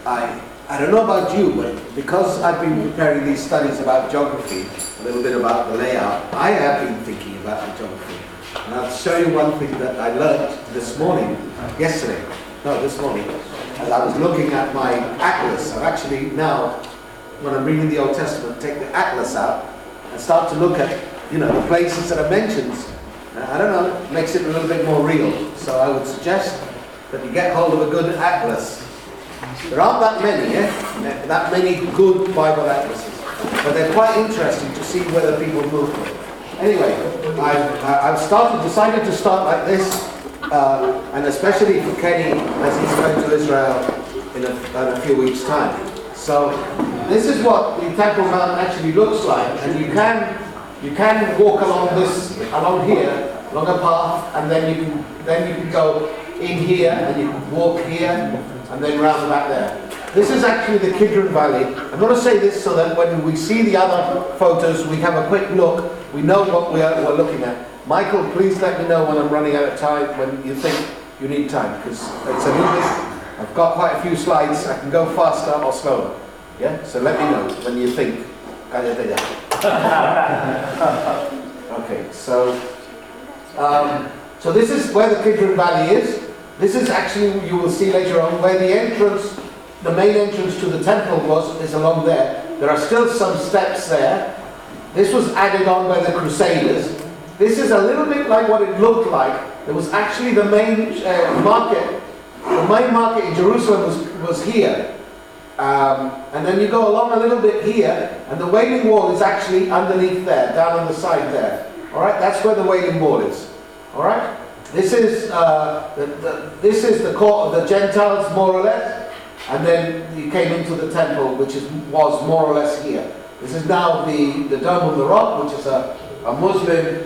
I don't know about you, but because I've been preparing these studies about geography, a little bit about the layout, I have been thinking about the geography. And I'll show you one thing that I learned this morning, this morning, as I was looking at my atlas. I've actually now, when I'm reading the Old Testament, take the atlas out and start to look at, the places that are mentioned. I don't know, it makes it a little bit more real. So I would suggest that you get hold of a good atlas. There aren't that many, that many good Bible atlases, but they're quite interesting to see whether people move them. Anyway, I've decided to start like this, and especially for Kenny as he's going to Israel in a few weeks' time. So this is what the Temple Mount actually looks like, and you can walk along here, along a path, and then you can go in here, and you can walk here, and then round the back there. This is actually the Kidron Valley. I'm going to say this so that when we see the other photos, we have a quick look. We know what we're looking at. Michael, please let me know when I'm running out of time, when you think you need time, because it's a little bit. I've got quite a few slides. I can go faster or slower. Yeah. So let me know when you think. Okay. So this is where the Kidron Valley is. This is actually, you will see later on, where the main entrance to the temple is along there. There are still some steps there. This was added on by the Crusaders. This is a little bit like what it looked like. There was actually the main market. The main market in Jerusalem was here. And then you go along a little bit here, and the Wailing Wall is actually underneath there, down on the side there. All right, that's where the Wailing Wall is. All right. This is the court of the Gentiles, more or less, and then you came into the temple, which was more or less here. This is now the Dome of the Rock, which is a Muslim,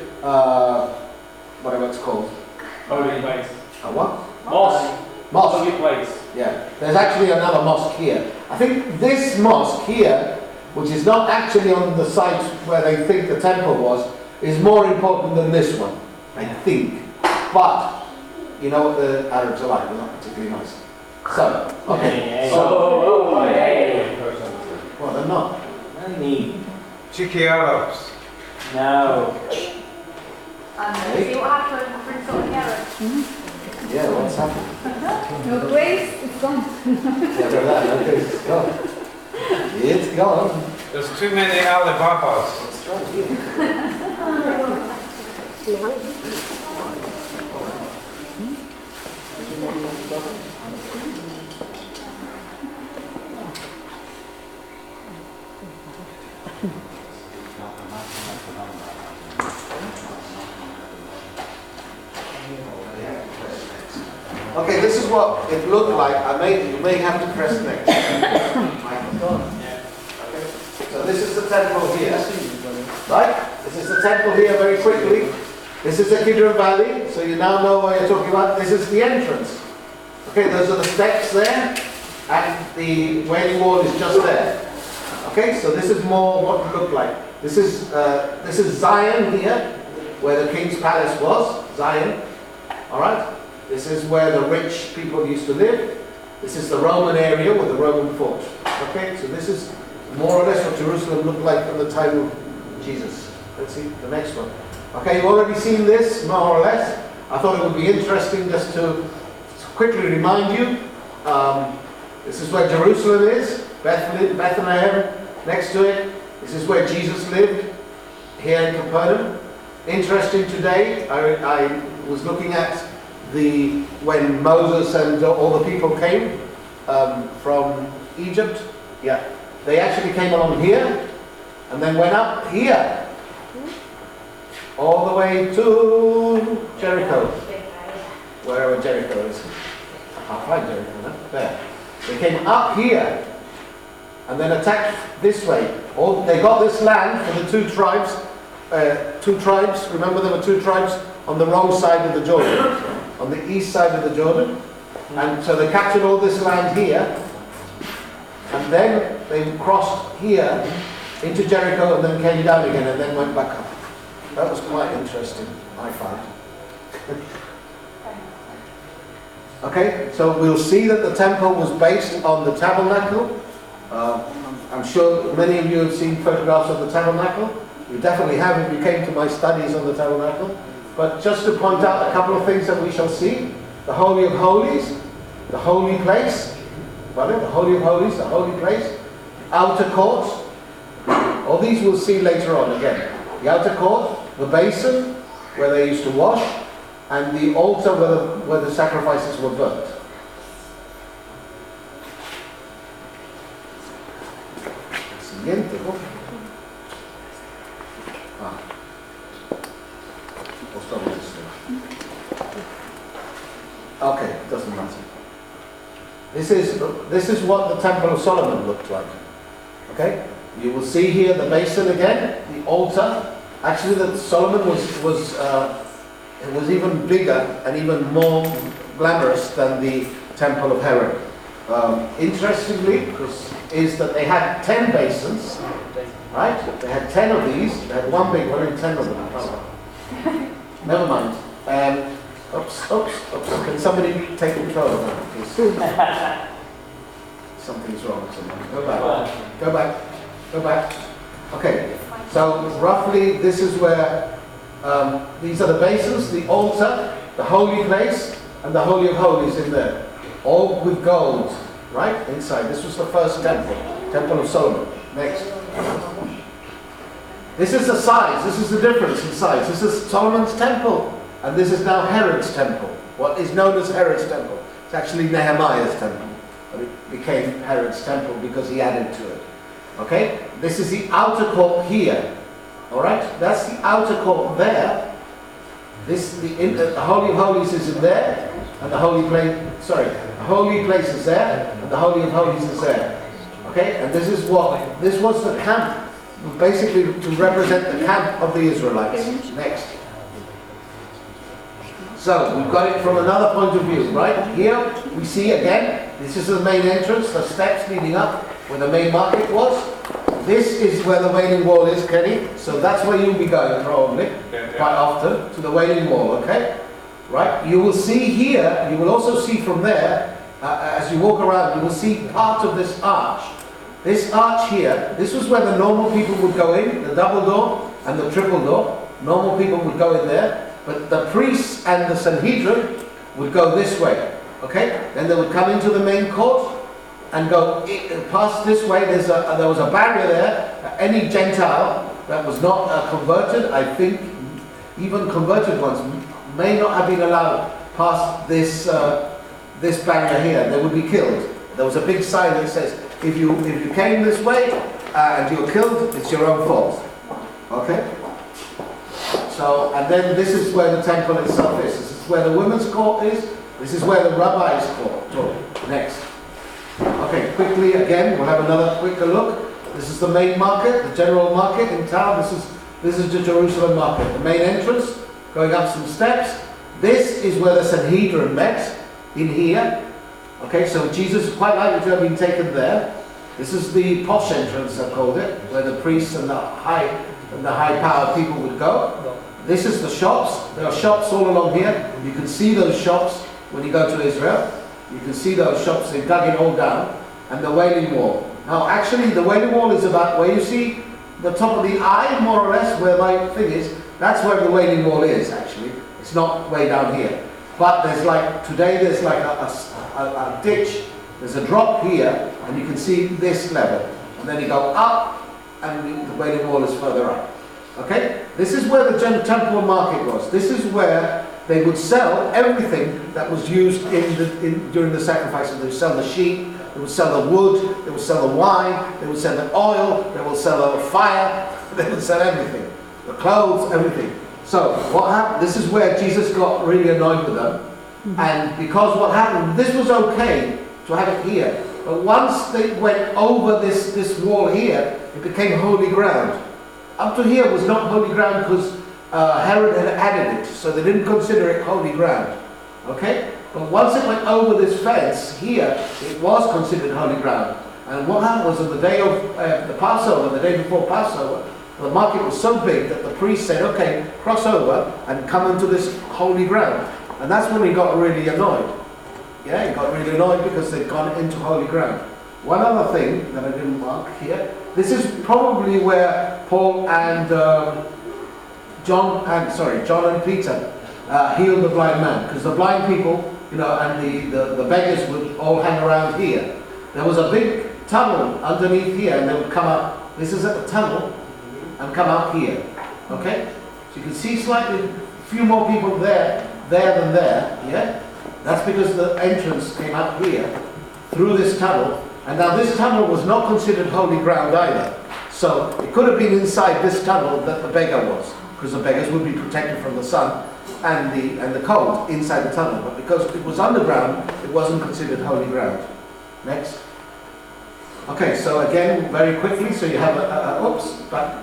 whatever it's called. Holy place. A what? Mosque. Holy place. Yeah. There's actually another mosque here. I think this mosque here, which is not actually on the site where they think the temple was, is more important than this one, I think. But, you know what the Arabs are like, they're not particularly nice. So, okay. Well, they're not. Cheeky Arabs. No. See what happened when sort of carrots? Yeah, what's happened? No grace, it's gone. Yeah, no grace, it's gone. It's gone. There's too many Alibabas. It's right here. Okay, this is what it looked like. You may have to press next. Okay. So this is the temple here. Right? This is the temple here very quickly. This is the Kidron Valley, so you now know what you're talking about. This is the entrance. Okay, those are the steps there, and the Wailing Wall is just there. Okay, so this is more what it looked like. This is Zion here, where the king's palace was. Zion. All right. This is where the rich people used to live. This is the Roman area with the Roman fort. Okay, so this is more or less what Jerusalem looked like from the time of Jesus. Let's see the next one. Okay, you've already seen this, more or less. I thought it would be interesting just to quickly remind you. This is where Jerusalem is, Bethlehem, next to it. This is where Jesus lived, here in Capernaum. Interesting today, I was looking at when Moses and all the people came from Egypt. Yeah, they actually came along here and then went up here all the way to Jericho, wherever Jericho is. I can't find Jericho now. There. They came up here and then attacked this way. They got this land for the two tribes. Remember, there were two tribes on the wrong side of the Jordan, on the east side of the Jordan. And so they captured all this land here, and then they crossed here into Jericho and then came down again and then went back up. That was quite interesting, I found. Okay, so we'll see that the temple was based on the tabernacle. I'm sure many of you have seen photographs of the tabernacle. You definitely have if you came to my studies on the tabernacle. But just to point out a couple of things that we shall see. The Holy of Holies, the holy place, the Holy of Holies, the holy place, outer court. All these we'll see later on again. The outer court, the basin where they used to wash, and the altar where the sacrifices were burnt. Siguiente, ¿no? Okay, it doesn't matter. This is what the Temple of Solomon looked like. Okay, you will see here the basin again, the altar. Actually, that Solomon was even bigger and even more glamorous than the Temple of Herod. Interestingly, is that they had 10 basins, right? They had 10 of these. They had one big one and 10 of them. Never mind. Oops. Can somebody take control of that, please? Something's wrong with someone. Go back. Okay, so roughly this is where, these are the basins, the altar, the holy place, and the Holy of Holies in there. All with gold, right? Inside. This was the first temple, Temple of Solomon. Next. This is the size, this is the difference in size. This is Solomon's temple, and this is now Herod's temple. What is known as Herod's temple. It's actually Nehemiah's temple, but it became Herod's temple because he added to it. Okay? This is the outer court here. Alright? That's the outer court there. The Holy of Holies is in there, and the holy place is there, and the Holy of Holies is there. Okay? And this was the camp, basically to represent the camp of the Israelites. Next. So, we've got it from another point of view, right? Here, we see again, this is the main entrance, the steps leading up where the main market was. This is where the Wailing Wall is, Kenny. So that's where you'll be going, probably, quite often, to the Wailing Wall, okay? Right? You will see here, you will also see from there, as you walk around, you will see part of this arch. This arch here, this was where the normal people would go in, the double door and the triple door. Normal people would go in there. But the priests and the Sanhedrin would go this way, okay? Then they would come into the main court and go past this way. There was a barrier there. Any Gentile that was not converted, I think even converted ones, may not have been allowed past this barrier here. They would be killed. There was a big sign that says, if you came this way and you were killed, it's your own fault. Okay? So, and then this is where the temple itself is. This is where the women's court is. This is where the rabbi's court. Next. Okay, quickly again, we'll have another quicker look. This is the main market, the general market in town. This is the Jerusalem market. The main entrance, going up some steps. This is where the Sanhedrin met, in here. Okay, so Jesus is quite likely to have been taken there. This is the posh entrance, I called it, where the priests and the high-powered people would go. This is the shops. There are shops all along here. You can see those shops when you go to Israel. You can see those shops. They dug it all down. And the Wailing Wall. Now, actually, the Wailing Wall is about where you see the top of the eye, more or less, where my thing is. That's where the Wailing Wall is, actually. It's not way down here. But there's like, today there's like a ditch. There's a drop here, and you can see this level. And then you go up, and the Wailing Wall is further up. Okay? This is where the temple market was. This is where they would sell everything that was used during the sacrifices. They would sell the sheep, they would sell the wood, they would sell the wine, they would sell the oil, they would sell the fire, they would sell everything. The clothes, everything. So, what happened? This is where Jesus got really annoyed with them. And because what happened, this was okay to have it here. But once they went over this wall here, it became holy ground. Up to here was not holy ground because Herod had added it, so they didn't consider it holy ground. Okay? But once it went over this fence here, it was considered holy ground. And what happened was on the day of the Passover, the day before Passover, the market was so big that the priest said, okay, cross over and come into this holy ground. And that's when he got really annoyed. Yeah, he got really annoyed because they'd gone into holy ground. One other thing that I didn't mark here, this is probably where Paul and John and Peter healed the blind man, because the blind people, you know, and the beggars would all hang around here. There was a big tunnel underneath here, and they would come up. This is at the tunnel, and come out here. Okay, so you can see slightly few more people there than there. Yeah, that's because the entrance came out here through this tunnel. And now this tunnel was not considered holy ground either. So it could have been inside this tunnel that the beggar was, because the beggars would be protected from the sun and the cold inside the tunnel. But because it was underground, it wasn't considered holy ground. Next. Okay, so again, very quickly, so you have oops, back.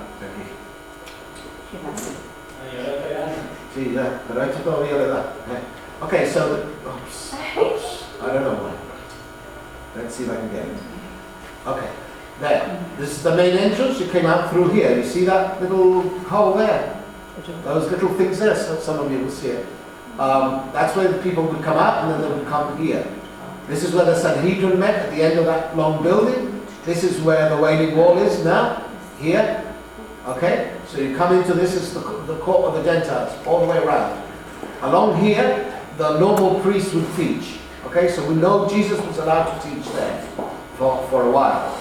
See, right to go here like that. Okay, so, oops, I don't know why. Let's see if I can get it. Okay, there. This is the main entrance. You came out through here. You see that little hole there? Those little things there, so some of you will see it. That's where the people would come out, and then they would come here. This is where the Sanhedrin met at the end of that long building. This is where the Wailing Wall is now, here. Okay, so you come into this is the court of the Gentiles, all the way around. Along here, the normal priests would teach. Okay, so we know Jesus was allowed to teach there for a while.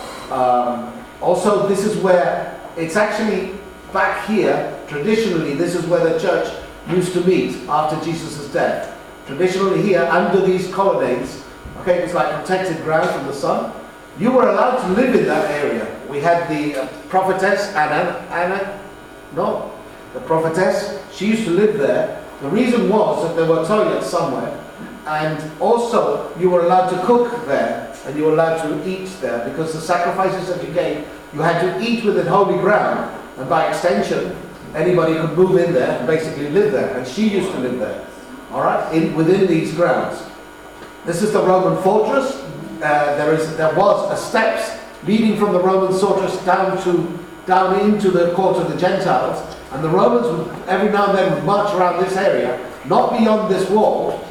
Also, this is where, it's actually back here, traditionally, this is where the church used to meet after Jesus' death. Traditionally here, under these colonnades, okay, it's like protected ground from the sun. You were allowed to live in that area. We had the prophetess Anna, the prophetess, she used to live there. The reason was that there were toilets somewhere. And also, you were allowed to cook there, and you were allowed to eat there, because the sacrifices that you gave, you had to eat within holy ground, and by extension, anybody could move in there and basically live there. And she used to live there, all right, within these grounds. This is the Roman fortress. There was a steps leading from the Roman fortress down into the court of the Gentiles, and the Romans would every now and then would march around this area, not beyond this wall,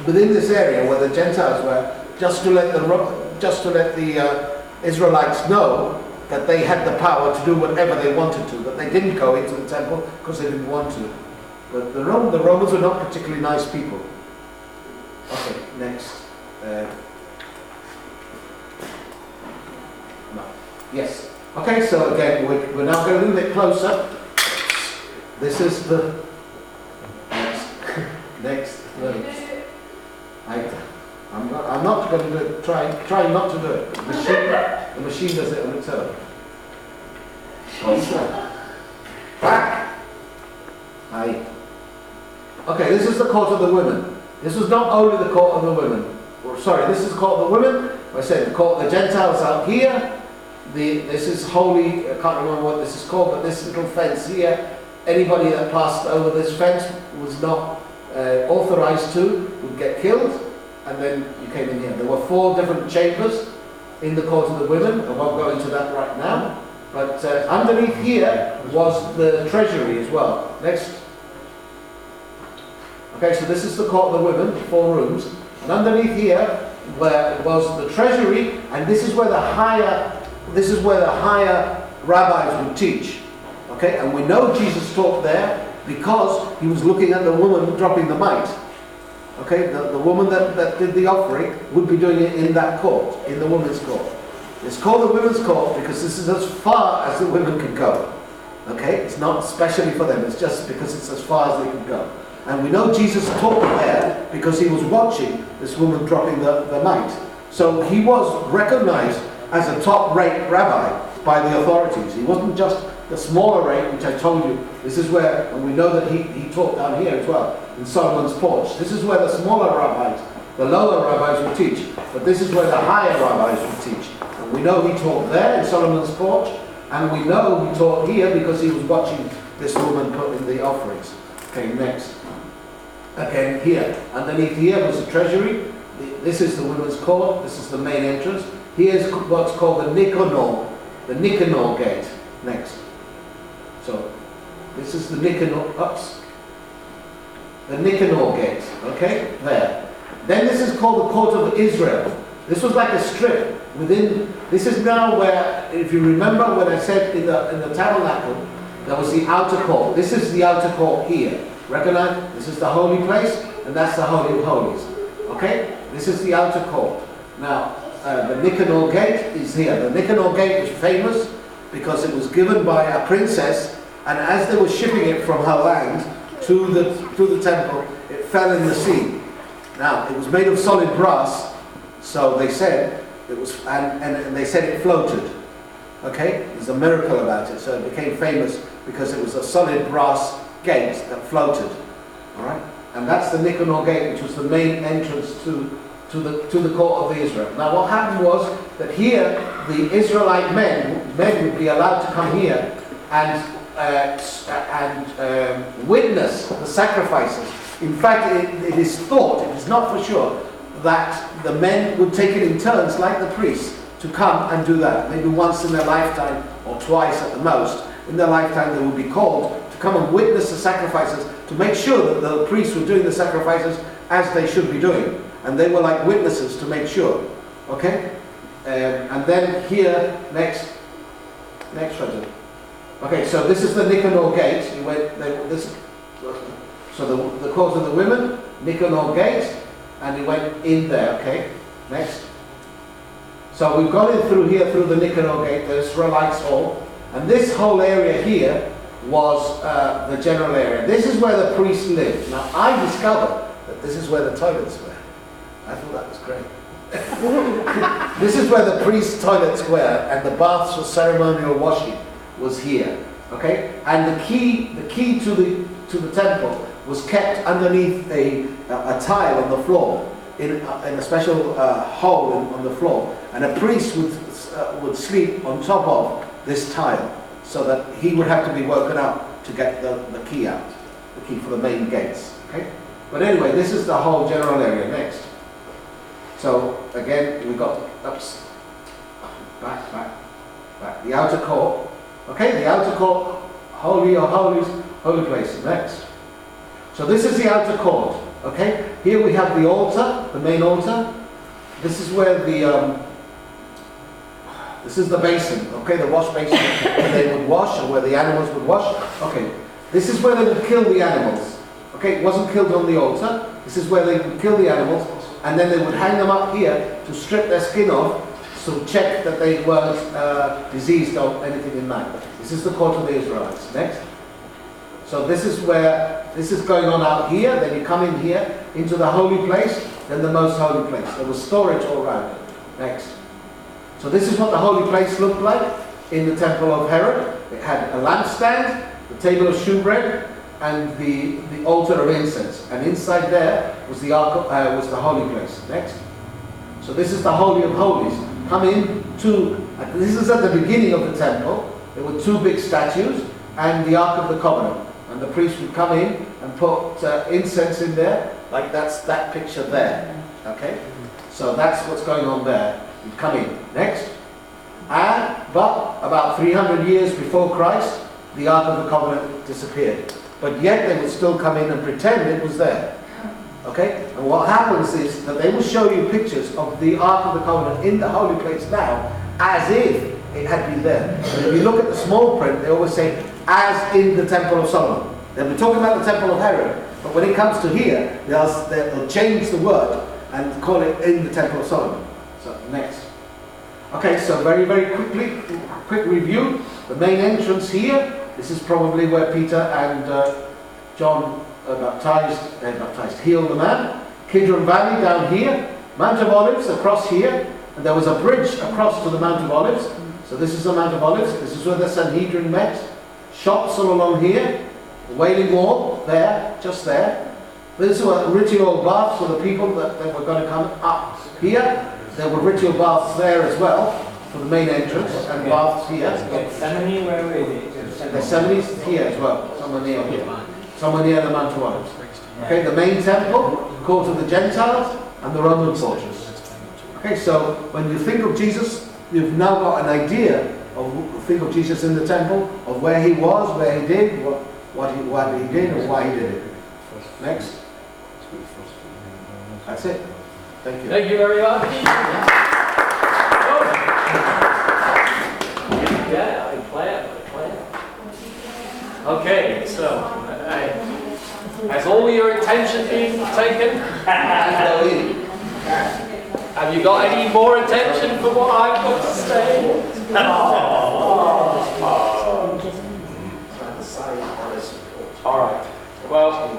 within this area where the Gentiles were, just to let the Israelites know that they had the power to do whatever they wanted to, that they didn't go into the temple because they didn't want to. But the Romans were not particularly nice people. Okay, next. No. Yes. Okay, so again, we're now going a little bit closer. This is the next. I'm not going to do it. Try not to do it. The machine does it on its own. Back. Aye. Okay, this is the court of the women. This was not only the court of the women. Sorry, this is the court of the women. I said the court of the Gentiles out here. This is holy. I can't remember what this is called, but this little fence here. Anybody that passed over this fence was not authorized to, would get killed. And then you came in here. There were 4 different chambers in the court of the women. I won't go into that right now. But underneath here was the treasury as well. Next. Okay, so this is the court of the women, 4 rooms. And underneath here was the treasury, and this is where the higher rabbis would teach. Okay, and we know Jesus taught there because he was looking at the woman dropping the mite. Okay, the woman that did the offering would be doing it in that court, in the women's court. It's called the women's court because this is as far as the women can go. Okay, it's not specially for them, it's just because it's as far as they can go. And we know Jesus taught there because he was watching this woman dropping the mite. So he was recognized as a top-rate rabbi by the authorities. He wasn't just the smaller rate, which I told you. This is where, and we know that he taught down here as well, in Solomon's porch. This is where the smaller rabbis, the lower rabbis would teach. But this is where the higher rabbis would teach. And we know he taught there in Solomon's porch, and we know he taught here because he was watching this woman put in the offerings. Okay, next. Again, here. Underneath here was the treasury. This is the women's court. This is the main entrance. Here's what's called the Nicanor gate. Next. So, this is the Nicanor gate. Okay, there. Then this is called the court of Israel. This was like a strip within. This is now where, if you remember when I said in the tabernacle, there was the outer court. This is the outer court here. Recognize? This is the holy place, and that's the Holy of Holies. Okay? This is the outer court. Now, the Nicanor gate is here. The Nicanor gate was famous because it was given by a princess, and as they were shipping it from her land to the temple, it fell in the sea. Now, it was made of solid brass, so they said it was, and they said it floated. Okay? There's a miracle about it, so it became famous because it was a solid brass gate that floated. All right? And that's the Nicanor gate, which was the main entrance to the court of Israel. Now, what happened was that here the Israelite men would be allowed to come here and witness the sacrifices. In fact, it is thought, it is not for sure, that the men would take it in turns, like the priests, to come and do that. Maybe once in their lifetime, or twice at the most, in their lifetime they would be called to come and witness the sacrifices, to make sure that the priests were doing the sacrifices as they should be doing. And they were like witnesses to make sure. Okay? And then here, next photo. Okay, so this is the Nicanor gate. So the court of the women, Nicanor gate, and he went in there. Okay, next. So we've gone in through here, through the Nicanor gate, the Israelites hall, and this whole area here was the general area. This is where the priests lived. Now I discovered that this is where the toilets were. I thought that was great. This is where the priests' toilets were, and the baths for ceremonial washing was here. Okay, and the key to the temple was kept underneath a tile on the floor, in a special hole on the floor, and a priest would sleep on top of this tile, so that he would have to be woken up to get the key out, the key for the main gates. Okay, but anyway, this is the whole general area. Next. So again, we got back. The outer court. Okay, the outer court, holy of holies, holy place. Next. So this is the outer court. Okay, here we have the altar, the main altar. This is where this is the basin. Okay, the wash basin where they would wash, or where the animals would wash. Okay, this is where they would kill the animals. Okay, it wasn't killed on the altar. This is where they would kill the animals, and then they would hang them up here to strip their skin off, to check that they weren't diseased or anything in that. This is the court of the Israelites. Next. So this is going on out here. Then you come in here into the holy place, then the most holy place. There was storage all around it. Next. So this is what the holy place looked like in the temple of Herod. It had a lampstand, the table of shewbread, and the altar of incense. And inside there was the was the holy place. Next. So this is the Holy of Holies. Come in this is at the beginning of the temple. There were two big statues and the Ark of the Covenant. And the priest would come in and put incense in there, like that's that picture there. Okay? So that's what's going on there. You'd come in. Next. But about 300 years before Christ, the Ark of the Covenant disappeared. But yet they would still come in and pretend it was there. Okay? And what happens is that they will show you pictures of the Ark of the Covenant in the holy place now, as if it had been there. And if you look at the small print, they always say, as in the Temple of Solomon. They'll be talking about the Temple of Herod, but when it comes to here, they'll change the word and call it in the Temple of Solomon. So, next. Okay, so very, very quick review. The main entrance here, this is probably where Peter and John healed the man. Kidron Valley down here, Mount of Olives across here, and there was a bridge across to the Mount of Olives. So this is the Mount of Olives. This is where the Sanhedrin met. Shops all along here. The Wailing Wall there, just there. These were ritual baths for the people that were going to come up here. There were ritual baths there as well for the main entrance, and baths here. Gethsemane, where is it? Gethsemane is here as well, somewhere near here. Somewhere near the Mount of Olives. Okay, the main temple, court of the Gentiles, and the Roman fortress. Okay, so when you think of Jesus, you've now got an idea of think of Jesus in the temple, of where he was, where he did, what he did, and why he did it. Next. That's it. Thank you. Thank you very much. Yeah, I plan. Okay, so has all your attention been taken? Have you got any more attention for what I've got to say? All right. Well,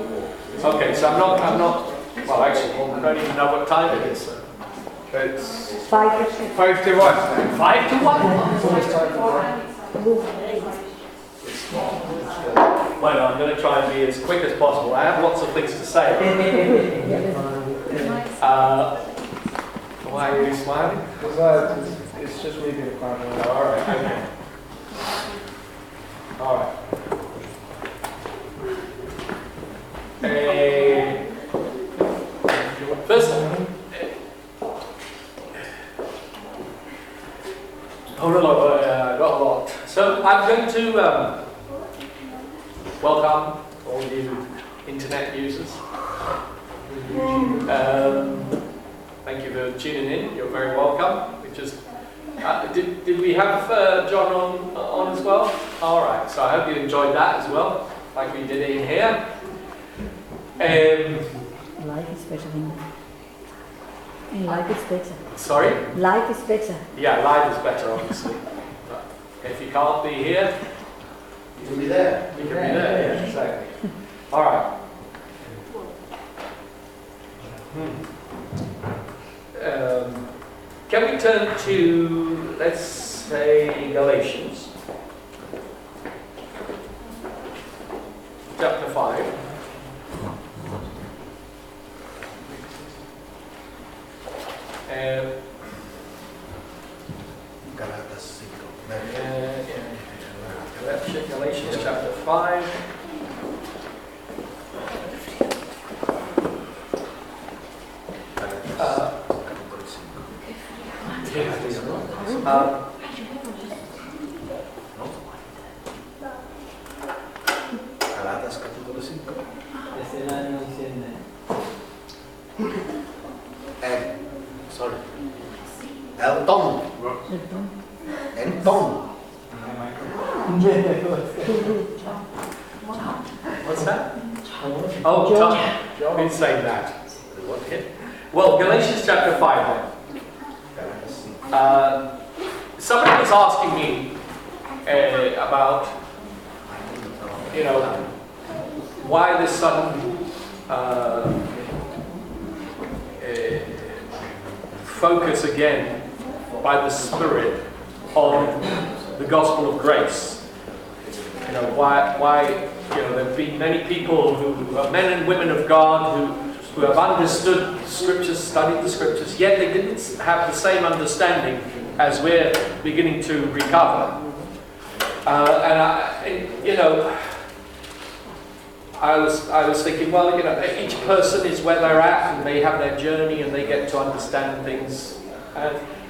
okay. So I'm not. Well, actually, I don't even know what time it is. It's 5 to 1. 5 to 1. Well, I'm going to try and be as quick as possible. I have lots of things to say. Why are you smiling? It's just me being quiet. All right. Okay. All right. First, I got a lot. So I'm going to welcome all you internet users. Thank you for tuning in. You're very welcome. We just did we have John on as well? All right. So I hope you enjoyed that as well, like we did in here. Life is better than life is better. Sorry? Life is better. Yeah, live is better, obviously. But if you can't be here, You can be there. you can be there. Yeah, exactly. All right. Can we turn to, let's say, Galatians, chapter 5. Galatians chapter 5. Galatas capítulo 5. Ese era no enciende. Sorry. Elton. Elton. What's that? Oh, John. Who's saying that? Well, Galatians chapter 5 then. Somebody was asking me about, why this sudden focus again by the Spirit on the gospel of grace. Why there have been many people who are men and women of God who have understood the scriptures, studied the scriptures, yet they didn't have the same understanding as we're beginning to recover. I was thinking, well, each person is where they're at, and they have their journey, and they get to understand things.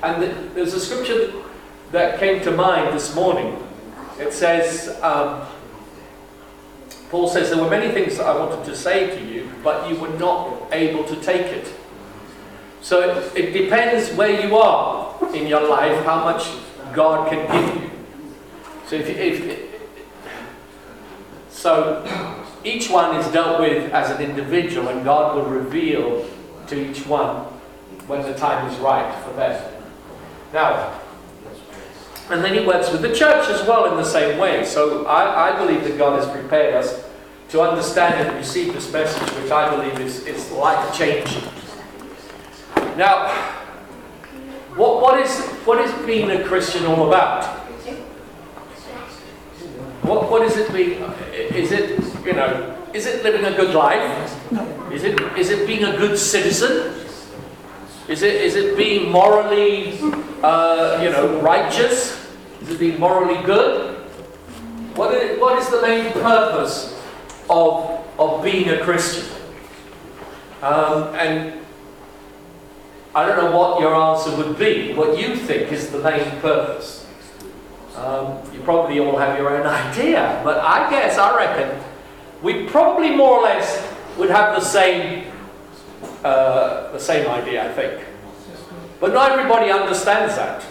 And there's a scripture that came to mind this morning. It says, Paul says, there were many things that I wanted to say to you, but you were not able to take it. So it depends where you are in your life, how much God can give you. So each one is dealt with as an individual, and God will reveal to each one when the time is right for them. Now, and then he works with the church as well in the same way. So I believe that God has prepared us to understand and receive this message, which I believe is life-changing. Now, what is being a Christian all about? What is it being? Is it living a good life? Is it being a good citizen? Is it being morally, righteous? Is it being morally good? What is the main purpose of being a Christian? And I don't know what your answer would be, what you think is the main purpose. You probably all have your own idea, but I reckon we probably more or less would have the same the same idea, I think. But not everybody understands that.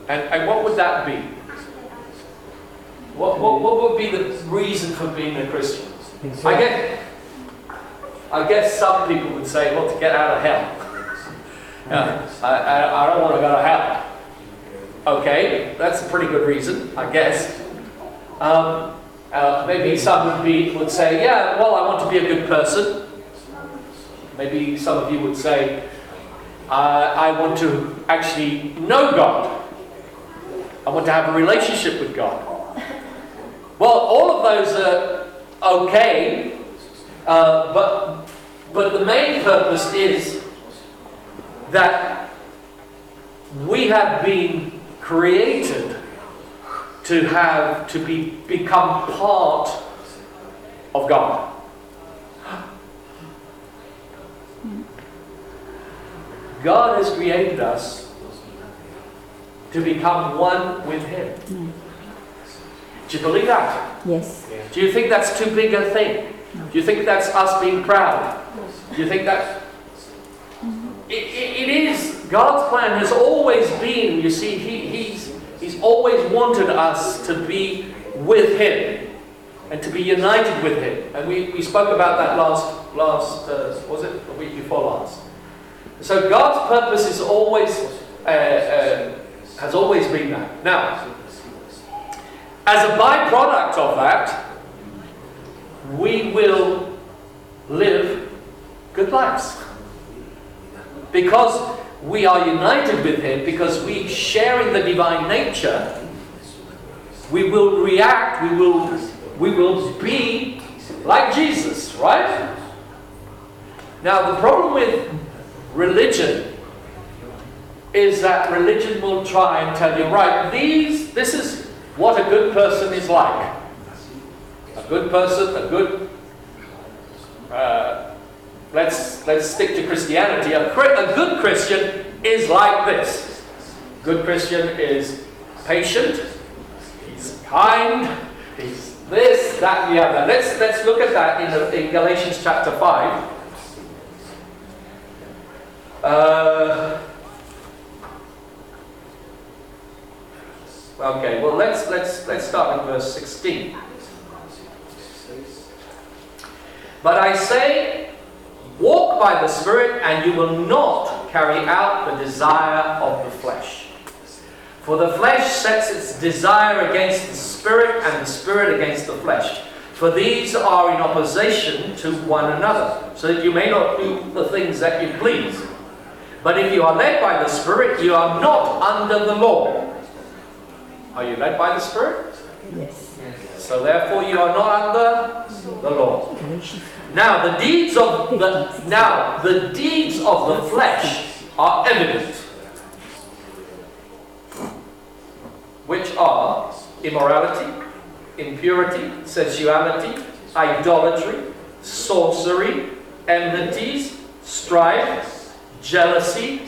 And what would that be? What would be the reason for being a Christian? I guess some people would say, well, to get out of hell. I don't want to go to hell. Okay, that's a pretty good reason, I guess. Maybe some would say, yeah, well, I want to be a good person. Maybe some of you would say, I want to actually know God. I want to have a relationship with God. Well, all of those are okay, but the main purpose is that we have been created to become part of God. God has created us to become one with Him. Do you believe that? Yes. Do you think that's too big a thing? Do you think that's us being proud? Do you think that... It is. God's plan has always been, you see, He's always wanted us to be with Him and to be united with Him. And we spoke about that last was it the week before last? So God's purpose is always has always been that. Now, as a byproduct of that, we will live good lives. Because we are united with Him, because we share in the divine nature, we will react, we will be like Jesus, right? Now the problem with religion is that religion will try and tell you, right, this is what a good person is like. A good person, let's stick to Christianity. A good Christian is like this. A good Christian is patient, he's kind, he's this, that, and the other. Let's look at that in Galatians chapter 5. Okay, well let's start with verse 16. But I say, walk by the Spirit, and you will not carry out the desire of the flesh. For the flesh sets its desire against the Spirit, and the Spirit against the flesh. For these are in opposition to one another, so that you may not do the things that you please. But if you are led by the Spirit, you are not under the law. Are you led by the Spirit? Yes. So therefore you are not under the law. Now the deeds of the flesh are evident, which are immorality, impurity, sensuality, idolatry, sorcery, enmities, strife, jealousy,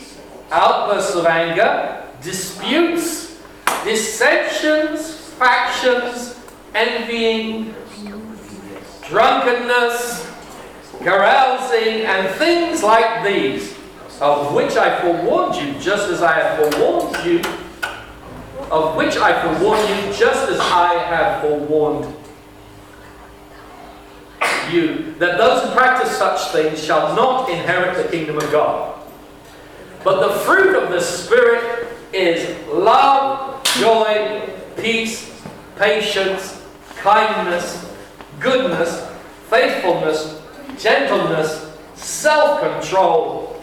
outbursts of anger, disputes, dissensions, factions, envying, drunkenness, carousing, and things like these, of which I forewarned you, just as I have forewarned you, that those who practice such things shall not inherit the kingdom of God. But the fruit of the Spirit is love, joy, peace, patience, kindness, goodness, faithfulness, gentleness, self-control.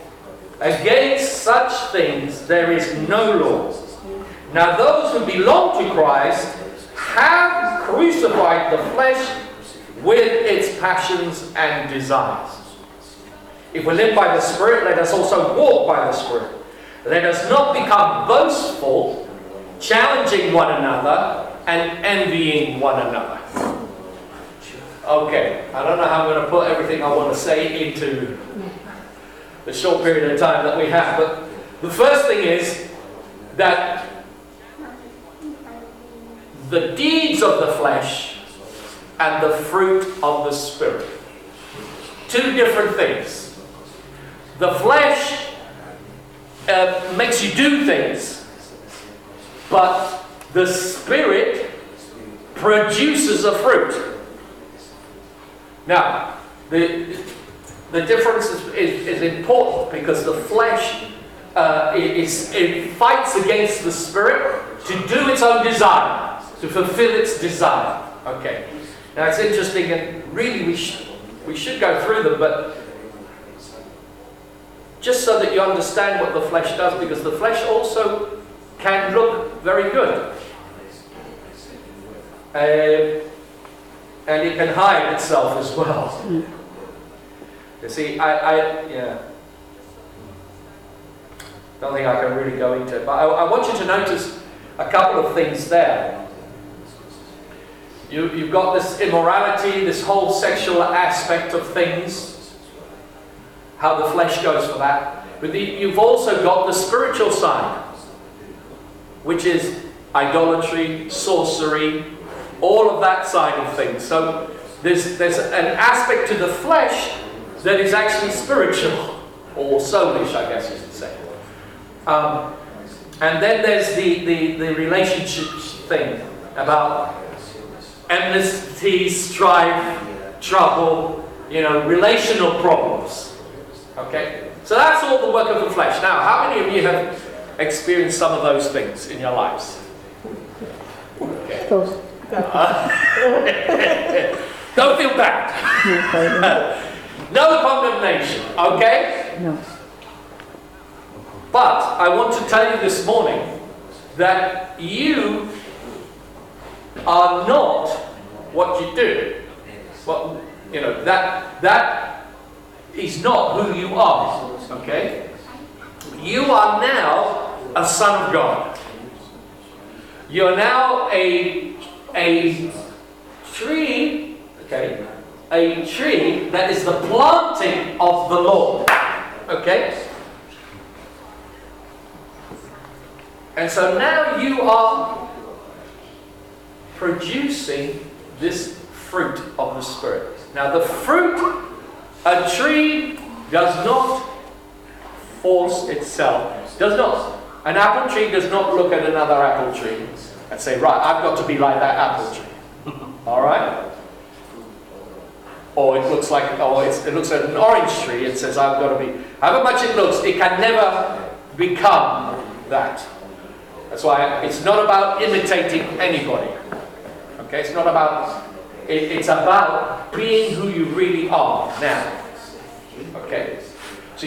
Against such things there is no law. Now those who belong to Christ have crucified the flesh with its passions and desires. If we live by the Spirit, let us also walk by the Spirit. Let us not become boastful, challenging one another, and envying one another. Okay, I don't know how I'm going to put everything I want to say into the short period of time that we have, but the first thing is that the deeds of the flesh and the fruit of the Spirit. Two different things. The flesh makes you do things, but the Spirit produces a fruit. Now, the difference is important because the flesh it fights against the Spirit to do its own desire, to fulfill its desire. Okay. Now it's interesting, and really we should go through them, but just so that you understand what the flesh does, because the flesh also can look very good. And it can hide itself as well. You see, yeah. Don't think I can really go into it, but I want you to notice a couple of things there. You've got this immorality, this whole sexual aspect of things, how the flesh goes for that. But you've also got the spiritual side, which is idolatry, sorcery, all of that side of things. So there's an aspect to the flesh that is actually spiritual, or soulish, I guess you should say. And then there's the relationships thing about enmity, strife, trouble, relational problems. Okay? So that's all the work of the flesh. Now, how many of you have experienced some of those things in your lives? Okay. Don't feel bad. No condemnation, okay? No. But I want to tell you this morning that you are not what you do. Well, that is not who you are. Okay? You are now a son of God. You are now a tree. Okay? A tree that is the planting of the Lord. Okay? And so now you are producing this fruit of the Spirit. Now the fruit, a tree does not force itself. Does not. An apple tree does not look at another apple tree and say, right, I've got to be like that apple tree. Alright? Or it looks at an orange tree and says, I've got to be. However much it looks, it can never become that. That's why it's not about imitating anybody. Okay, it's not about. It's about being who you really are now. Okay, so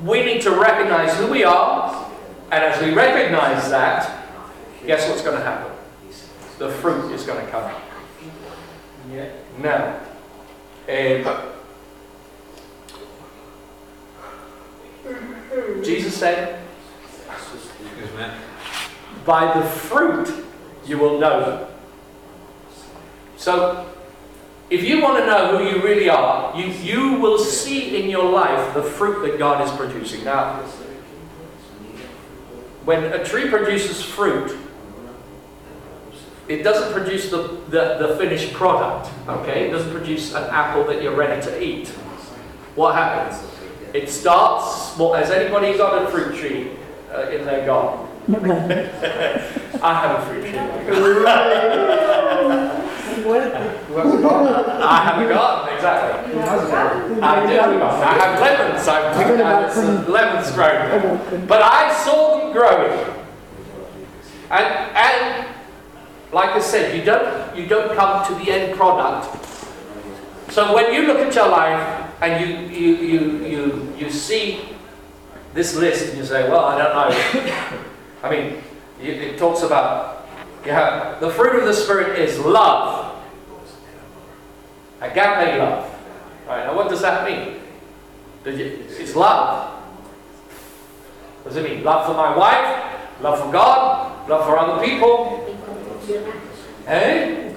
we need to recognize who we are, and as we recognize that, guess what's going to happen? The fruit is going to come. Yeah. Now, Jesus said, by the fruit you will know them. So, if you want to know who you really are, you will see in your life the fruit that God is producing. Now, when a tree produces fruit, it doesn't produce the finished product, okay? It doesn't produce an apple that you're ready to eat. What happens? It starts small. Has anybody got a fruit tree in their garden? No. I have a fruit tree. I have a garden, exactly. I do. I have lemons. I've some lemons growing. But I saw them growing. And like I said, you don't come to the end product. So when you look at your life and you see this list and you say, well, I don't know. I mean, it talks about the fruit of the Spirit is love. Agape love. Right, now what does that mean? It's love. What does it mean? Love for my wife, love for God, love for other people. Eh?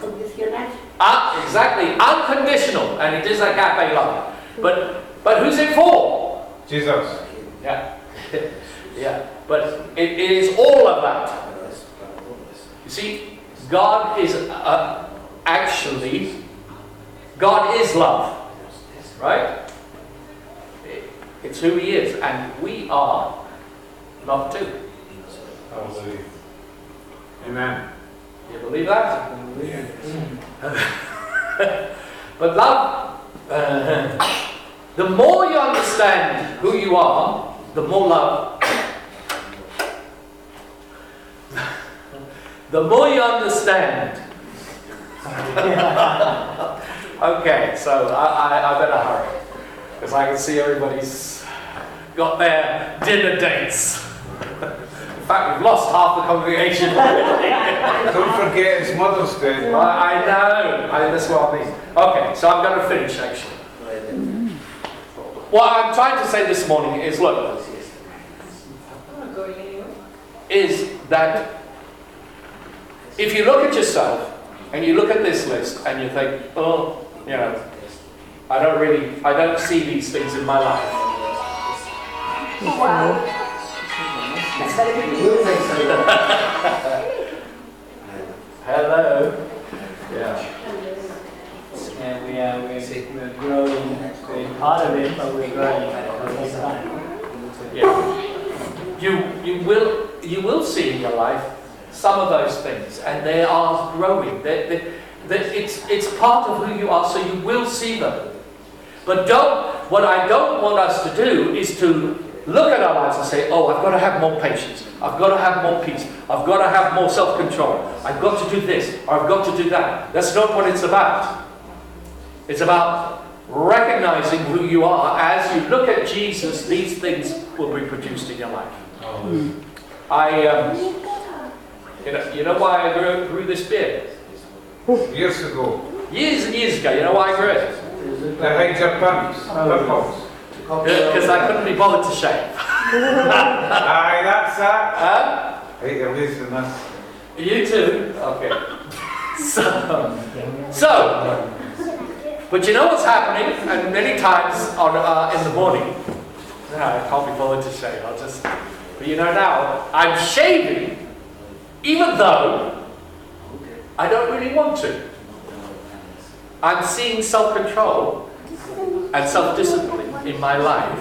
Exactly, unconditional, and it is agape love. But who's it for? Jesus. Yeah. Yeah. But it is all of that. You see, God is God is love. Right? It's who He is, and we are love too. Hallelujah. Amen. You believe that? But love, the more you understand who you are, the more love. The more you understand. Okay, so I better hurry, because I can see everybody's got their dinner dates. In fact, we've lost half the congregation already. Don't forget it's Mother's Day. I know, that's what I mean. Okay, so I'm going to finish actually. What I'm trying to say this morning is, look, is that if you look at yourself and you look at this list and you think, oh, you know, I don't see these things in my life. Oh, wow. That's very good news. Hello. Yeah. And we're growing. We're part of it, but we're growing at the same time. Yeah. You will see in your life some of those things, and they are growing. It's part of who you are, so you will see them. But what I don't want us to do is to look at our lives and say, oh, I've got to have more patience, I've got to have more peace, I've got to have more self-control, I've got to do this, or I've got to do that. That's not what it's about. It's about recognizing who you are. As you look at Jesus, these things will be produced in your life. You know why I grew this beard? Years ago. Years and years ago. You know why I grew it? They hide your pants. Pimples. Because I couldn't be bothered to shave. Aye, that's that. Huh? Hey, you're losing this. You too? Okay. So, but you know what's happening? And many times in the morning, I can't be bothered to shave. But you know now, I'm shaving, even though I don't really want to. I'm seeing self-control and self-discipline in my life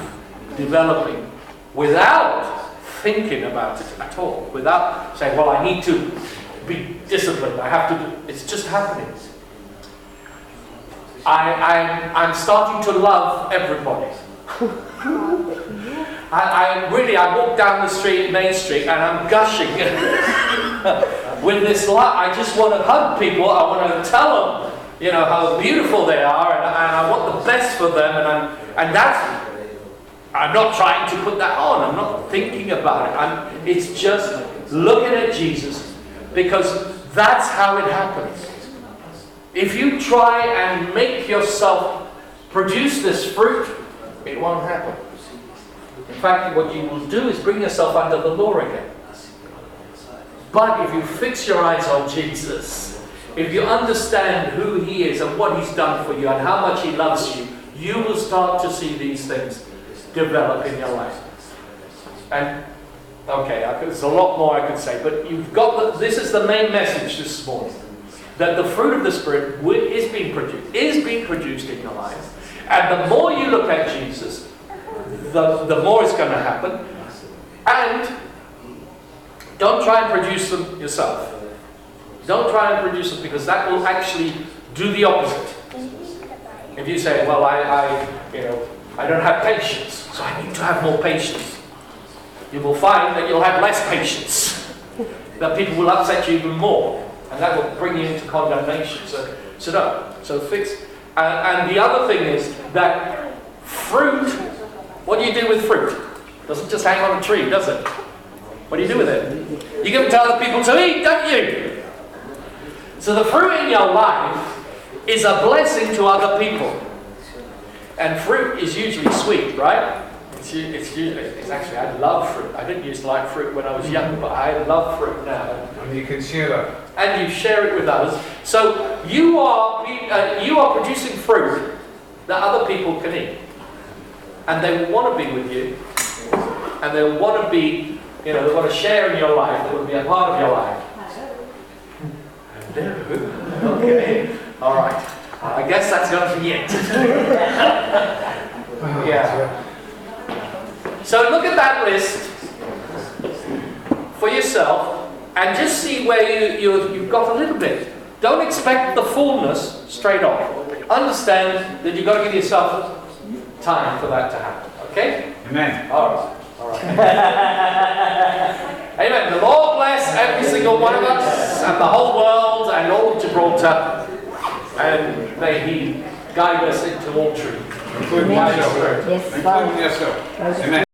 developing without thinking about it at all, without saying, well, I need to be disciplined, I have to do, it's just happening. I'm starting to love everybody. I walk down the street, Main Street, and I'm gushing with this love. I just want to hug people, I want to tell them, you know, how beautiful they are, and I want the best for them, and that's, I'm not trying to put that on, I'm not thinking about it, it's just looking at Jesus, because that's how it happens. If you try and make yourself produce this fruit, it won't happen. In fact, what you will do is bring yourself under the law again. But if you fix your eyes on Jesus, if you understand who He is and what He's done for you and how much He loves you, you will start to see these things develop in your life. And okay, there's a lot more I could say, but you've got this is the main message this morning, that the fruit of the Spirit is being produced in your life, and the more you look at Jesus, the more it's going to happen. And don't try and produce them yourself. Don't try and produce them, because that will actually do the opposite. If you say, well, I don't have patience, so I need to have more patience, you will find that you'll have less patience. That people will upset you even more, and that will bring you into condemnation. So no. So fix. And the other thing is that fruit. What do you do with fruit? It doesn't just hang on a tree, does it? What do you do with it? You give it to other people to eat, don't you? So the fruit in your life is a blessing to other people. And fruit is usually sweet, right? It's actually, I love fruit. I didn't used to like fruit when I was young, but I love fruit now. And you can share it. And you share it with others. So you are producing fruit that other people can eat. And they will want to be with you. And they will want to be, they want to share in your life. They will be a part of your life. No. Okay. All right. I guess that's going to be it. Yeah. So look at that list for yourself and just see where you've got a little bit. Don't expect the fullness straight off. Understand that you've got to give yourself time for that to happen. Okay? Amen. All right. Amen. The Lord bless every single one of us and the whole world and all of Gibraltar. And may He guide us into all truth. Including Amen. yourself. Yes, Including yourself. Well, Amen.